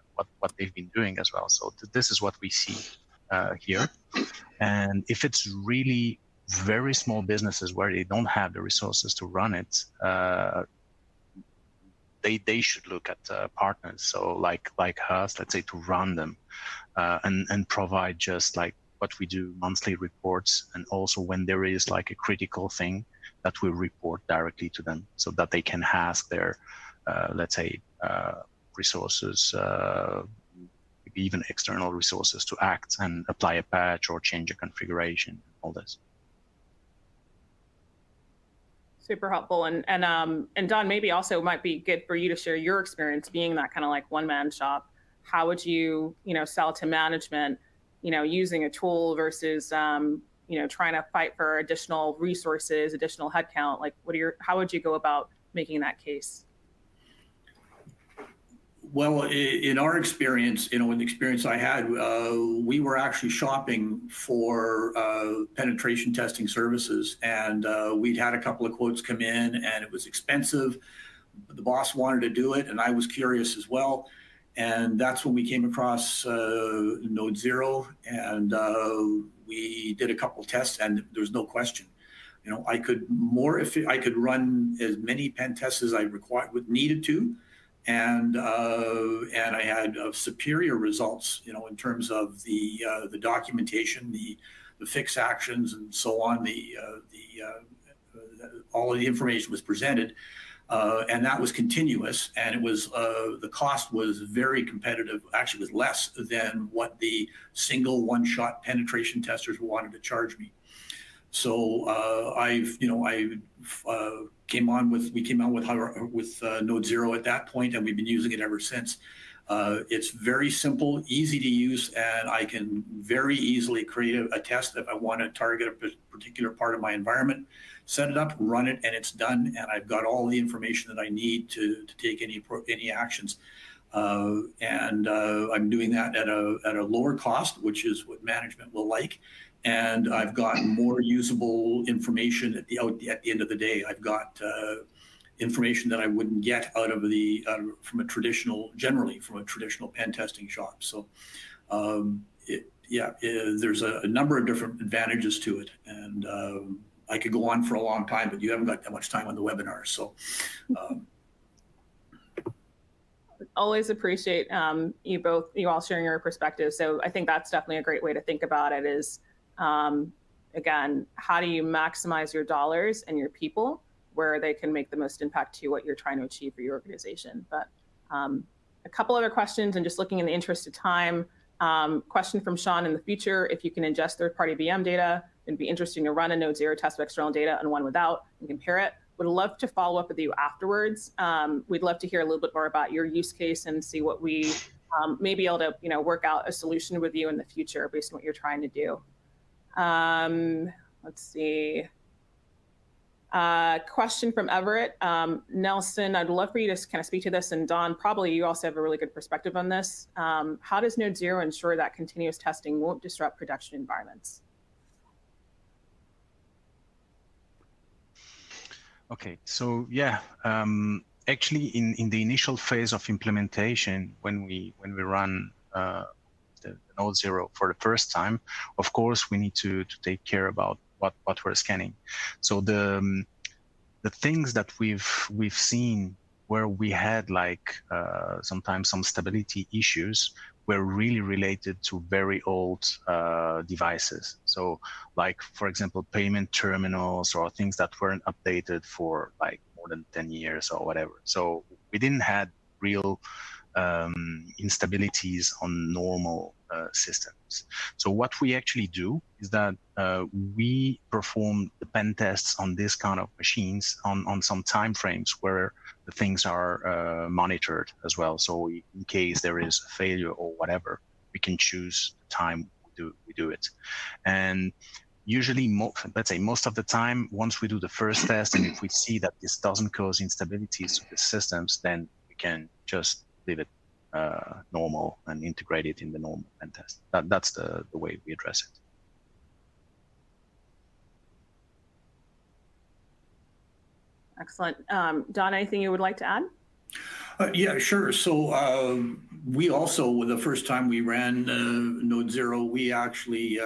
Speaker 4: what they've been doing as well. So this is what we see here. And if it's really very small businesses where they don't have the resources to run it, they should look at partners. So like us, let's say, to run them and provide just like what we do, monthly reports, and also when there is like a critical thing that we report directly to them so that they can ask their, let's say, resources, maybe even external resources to act and apply a patch or change a configuration, all this.
Speaker 1: Super helpful. And Don, maybe also might be good for you to share your experience being that kind of like one-man shop. How would you, sell to management, using a tool versus, trying to fight for additional resources, additional headcount? Like, how would you go about making that case?
Speaker 2: Well, in our experience, in the experience I had, we were actually shopping for penetration testing services, and we'd had a couple of quotes come in, and it was expensive. The boss wanted to do it, and I was curious as well. And that's when we came across NodeZero, and we did a couple of tests, and there's no question. I could run as many pen tests as I needed to. And I had superior results, in terms of the documentation, the fix actions, and so on. All of the information was presented, and that was continuous. And it was the cost was very competitive. Actually, was less than what the single one-shot penetration testers wanted to charge me. So we came out with NodeZero at that point, and we've been using it ever since. It's very simple, easy to use, and I can very easily create a test if I want to target a particular part of my environment, set it up, run it, and it's done. And I've got all the information that I need to take any actions. And I'm doing that at a lower cost, which is what management will like. And I've got more usable information at the end of the day. I've got information that I wouldn't get from a traditional pen testing shop. So there's a number of different advantages to it. And I could go on for a long time, but you haven't got that much time on the webinar. So
Speaker 1: always appreciate you all sharing your perspective. So I think that's definitely a great way to think about it is, again, how do you maximize your dollars and your people where they can make the most impact to what you're trying to achieve for your organization. But a couple other questions, and just looking in the interest of time, question from Sean: in the future, if you can ingest third-party VM data, it'd be interesting to run a NodeZero test of external data and one without and compare it. Would love to follow up with you afterwards. We'd love to hear a little bit more about your use case and see what we may be able to work out a solution with you in the future based on what you're trying to do. Let's see. Question from Everett. Nelson, I'd love for you to kind of speak to this, and Don, probably you also have a really good perspective on this. How does NodeZero ensure that continuous testing won't disrupt production environments?
Speaker 4: Okay, so yeah, actually in the initial phase of implementation, when we run the NodeZero for the first time, of course we need to take care about what we're scanning. So the things that we've seen where we had like sometimes some stability issues were really related to very old devices. So like, for example, payment terminals or things that weren't updated for like more than 10 years or whatever. So we didn't have real instabilities on normal systems. So what we actually do is that we perform the pen tests on this kind of machines on some time frames where the things are monitored as well. So in case there is a failure or whatever, we can choose the time we do it. And usually, let's say most of the time, once we do the first test, and if we see that this doesn't cause instabilities to the systems, then we can just leave it normal and integrate it in the normal pen test. That's the way we address it.
Speaker 1: Excellent. Don, anything you would like to add?
Speaker 2: Yeah, sure. So we also, the first time we ran NodeZero, we actually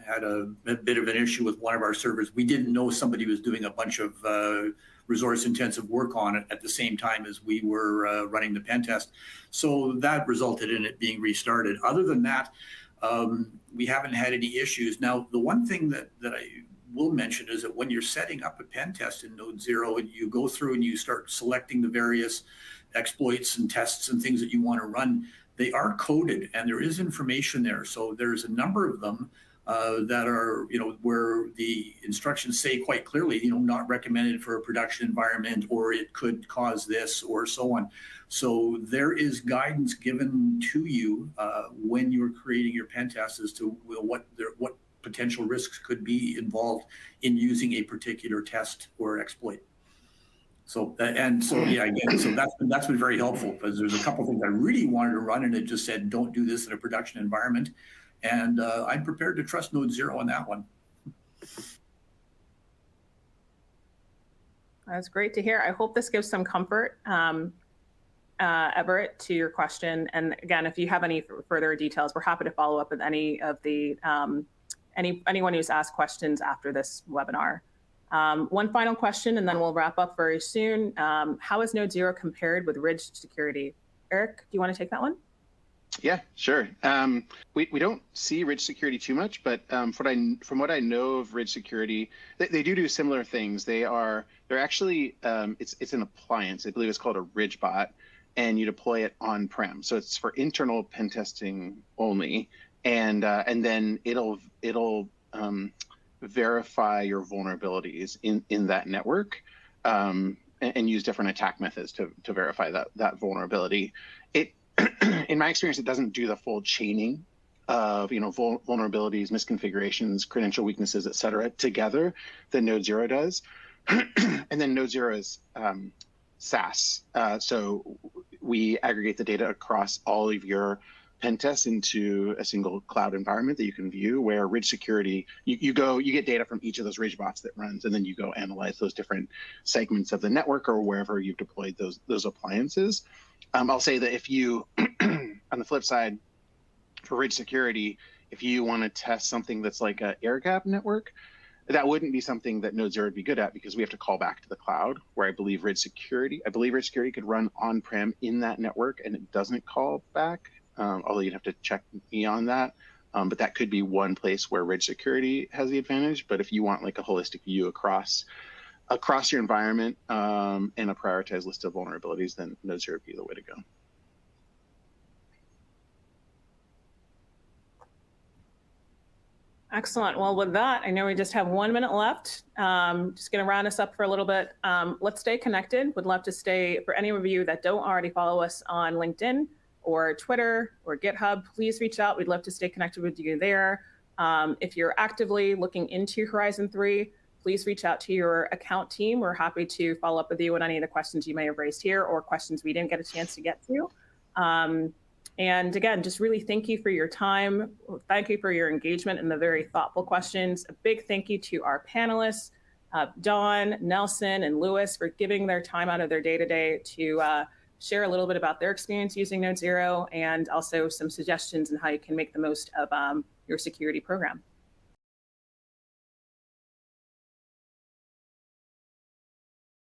Speaker 2: had a bit of an issue with one of our servers. We didn't know somebody was doing a bunch of resource-intensive work on it at the same time as we were running the pen test. So that resulted in it being restarted. Other than that, we haven't had any issues. Now, the one thing that I will mention is that when you're setting up a pen test in NodeZero and you go through and you start selecting the various exploits and tests and things that you want to run, they are coded and there is information there. So there's a number of them that are, where the instructions say quite clearly, not recommended for a production environment, or it could cause this, or so on. So there is guidance given to you when you're creating your pen test as to what potential risks could be involved in using a particular test or exploit. So yeah, again, so that's been very helpful, because there's a couple of things I really wanted to run and it just said, don't do this in a production environment. And I'm prepared to trust NodeZero on that one.
Speaker 1: That's great to hear. I hope this gives some comfort, Everett, to your question. And again, if you have any further details, we're happy to follow up with any of the anyone who's asked questions after this webinar. One final question, and then we'll wrap up very soon. How is NodeZero compared with Ridge Security? Eric, do you want to take that one?
Speaker 6: Yeah, sure. We don't see Ridge Security too much, but from what I know of Ridge Security, they do similar things. They're actually it's an appliance. I believe it's called a Ridge bot, and you deploy it on-prem. So it's for internal pen testing only, and then it'll verify your vulnerabilities in that network, and use different attack methods to verify that vulnerability. In my experience, it doesn't do the full chaining of vulnerabilities, misconfigurations, credential weaknesses, et cetera, together that NodeZero does. And then NodeZero is SaaS, so we aggregate the data across all of your pen tests into a single cloud environment that you can view. Where Ridge Security, you get data from each of those Ridge bots that runs, and then you go analyze those different segments of the network or wherever you've deployed those appliances. I'll say that if you, on the flip side, for Ridge Security, if you want to test something that's like an air gap network, that wouldn't be something that NodeZero would be good at, because we have to call back to the cloud, where I believe Ridge Security could run on-prem in that network and it doesn't call back, although you'd have to check me on that. But that could be one place where Ridge Security has the advantage. But if you want like a holistic view across your environment and a prioritized list of vulnerabilities, then NodeZero would be the way to go.
Speaker 1: Excellent. Well, with that, I know we just have 1 minute left. Just going to round us up for a little bit. Let's stay connected. Would love to stay, for any of you that don't already follow us on LinkedIn or Twitter or GitHub, please reach out. We'd love to stay connected with you there. If you're actively looking into Horizon 3, please reach out to your account team. We're happy to follow up with you on any of the questions you may have raised here or questions we didn't get a chance to get to. And again, just really thank you for your time. Thank you for your engagement and the very thoughtful questions. A big thank you to our panelists, Dawn, Nelson, and Lewis, for giving their time out of their day-to-day to share a little bit about their experience using NodeZero, and also some suggestions on how you can make the most of your security program.